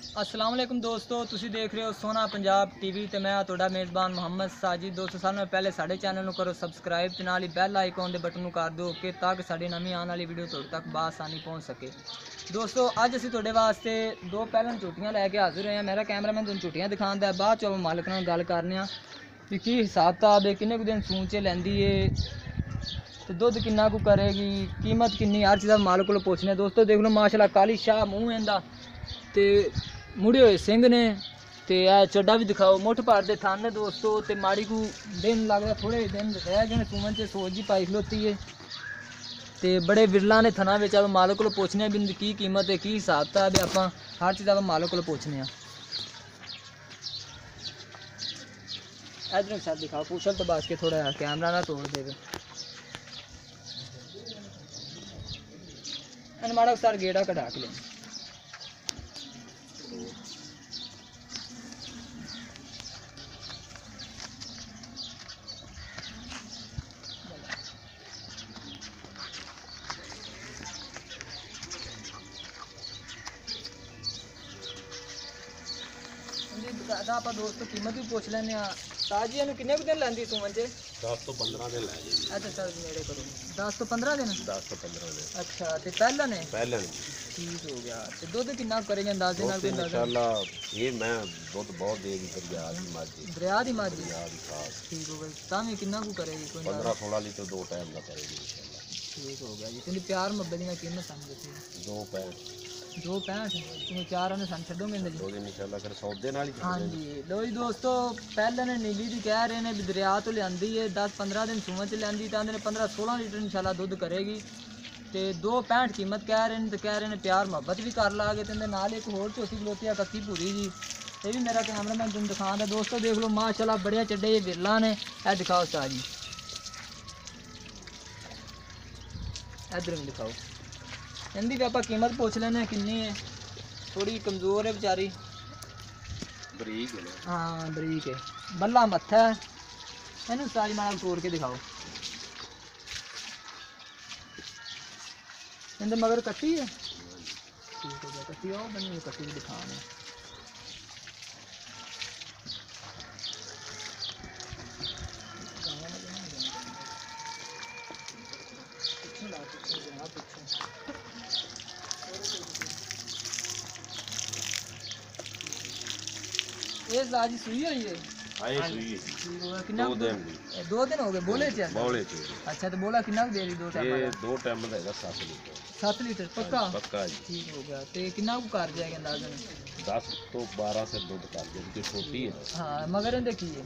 अस्सलाम वालेकुम दोस्तों, तुसी देख रहे हो सोना पंजाब टीवी ते मैं तुहाडा मेज़बान मोहम्मद साजिद। दोस्तों सारे नाल पहले साडे चैनल नूं करो सबसक्राइब ते नाल ही बैल आइकॉन दे बटन नूं कर दो कि ताकि साडी नवीं आने वाली वीडियो तुहाडे तक बासानी पहुंच सके। दोस्तों अज असीं तुहाडे वास्ते दो पैलन झूटियां लैके हाजिर होए हैं। मेरा कैमरामैन तुहानूं झूटियां दिखांदा है, बाद च मालिक नाल गल करने कि हिसाब किताब है, किन्ने कुछ दिन सून च लैंदी है तो दुध किन्ना कु करेगी, कीमत किन्नी, हर चीज़ मालिक को पुछने। दोस्तों देख लो माशाल्लाह काली शाह मूँह इंदा ते मुड़े हुए सिंह ने ते चड्डा भी दिखाओ, मुठ भर दे थन ने दोस्तों। ते माड़ी को दिन लगता थोड़े दिन रह गए सूमन च, सोच जी पाई खलोती है ते बड़े विरला ने थना बिच। आप मालिक को पुछने भी की कीमत है, की हिसाब किताब है, आप हर चीज़ आप मालिक को पुछने। इधर सर दिखाओ पूछल तो बस के थोड़ा कैमरा ना तोड़ देवे। माड़ा सर गेड़ा कढ़ा के ले। आप दोस्तों कीमत भी पूछ लेने। ताजी किन्ने दिन लैंदी सूमन च? 10 तो 15 दिन लै जी। अच्छा सर नेड़े करो, 10 तो 15 दिन। 10 तो 15 दिन। अच्छा ते पहला ने ठीक हो गया। ते दुध किन्ना करेंगे अंदाजे नाल? इंशाल्लाह ये मैं दुध बहुत देगी दरिया दी मझ। दरिया दी मझ ठीक हो गई। तां किन्ना को करेगी? कोई 15-16 लीटर दो टाइम दा करेगी इंशाल्लाह। ठीक हो गया जी। तेरी प्यार मोहब्बत दी कीमत समझ सी 2.65 चार ने सन छड्डोगे इंशाल्लाह फिर सौदे नाल ही। हाँ जी लो जी दोस्तों, पहले ने नीली दी कह रहे हैं भी दरिया तो लियांदी है, 10-15 दिन सूमन च लियांदी तो आंदे ने 15-16 लीटर इंशाल्लाह दुध करेगी। तो 2.65 कीमत कह रहे हैं। तो कह रहे हैं प्यार मोहब्बत भी कर लागे। तो नाल एक होर झोटी खलोती है कच्ची पूरी जी, ये भी मेरा कैमरामैन तुम दिखा दे। दोस्तों देख लो माशाल्लाह बड़े चड्डे विरला ने। ए दिखाओ साजी, इधर भी दिखाओ। इनकी भी आप कीमत पूछ लेने किन्नी है। थोड़ी कमज़ोर है बेचारी, बरीक है। हाँ बरीक है, बल्ला मत्था है। इन्हू सारी माड़ा तोड़ के दिखाओ। इनके मगर कट्टी है। ठीक हो गया, कट्टी आओ बनी कट्टी भी दिखा दें। ये साजी सुई हुई है। कितना 2 दिन हो गए बोले च। अच्छा तो बोला कितना दे रही? 2 टाइम ये 2 टाइम ਦਾ ਹੈਗਾ 7 ਲੀਟਰ। 7 लीटर पक्का? पक्का जी। ठीक हो गया। तो कितना को कर जाएगा अंदाजन? 10 तो 12 से दूध कर दे क्योंकि छोटी है। हाँ मगर इनके की है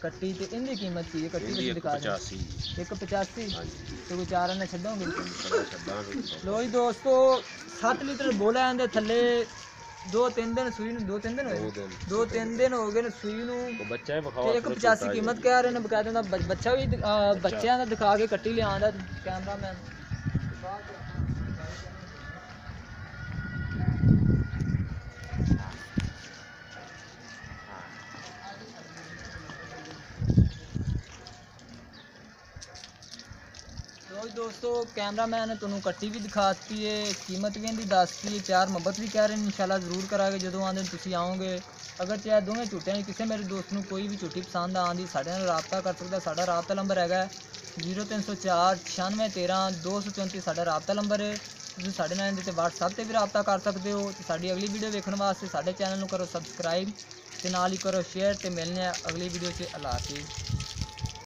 कट्टी तो इनकी कीमत की है? कट्टी की दिखा 85 185। तो कोई 4 ने छड्डोगे? लो जी दोस्तों 7 लीटर बोला इनके थल्ले 2-3 दिन सुई 2-3 दिन हो गए। 2-3 दिन हो गए सुई नूं। बच्चा है बखाओ 185 कीमत कह रहे हैं। बकायदा बच्चा भी बच्चों का दिखा के कट्टी लिया कैमरामैन। दोस्तों कैमरामैन ने तुहानू कट्टी भी दिखाती है, कीमत भी इनकी दसती है, प्यार मोहब्बत भी कह रहे हैं इंशाल्लाह ज़रूर करांगे जो आंदे तुसीं आओगे। अगर चाहे दोवें झूटियां किसी मेरे दोस्त को कोई भी झूठी पसंद आँदी साढ़े नाल राबता कर सकता। साडा राबता नंबर है 0304 9613 234 साडा राबता नंबर है। तुसीं साडे नाल इहदे ते WhatsApp ते भी राबता कर सकते हो। तो साडी अगली वीडियो देखने वास्ते साडे चैनल नूं करो सबसक्राइब ते नाल ही करो शेयर। ते मिलने अगली वीडियो से। अल्लाह हाफिज़।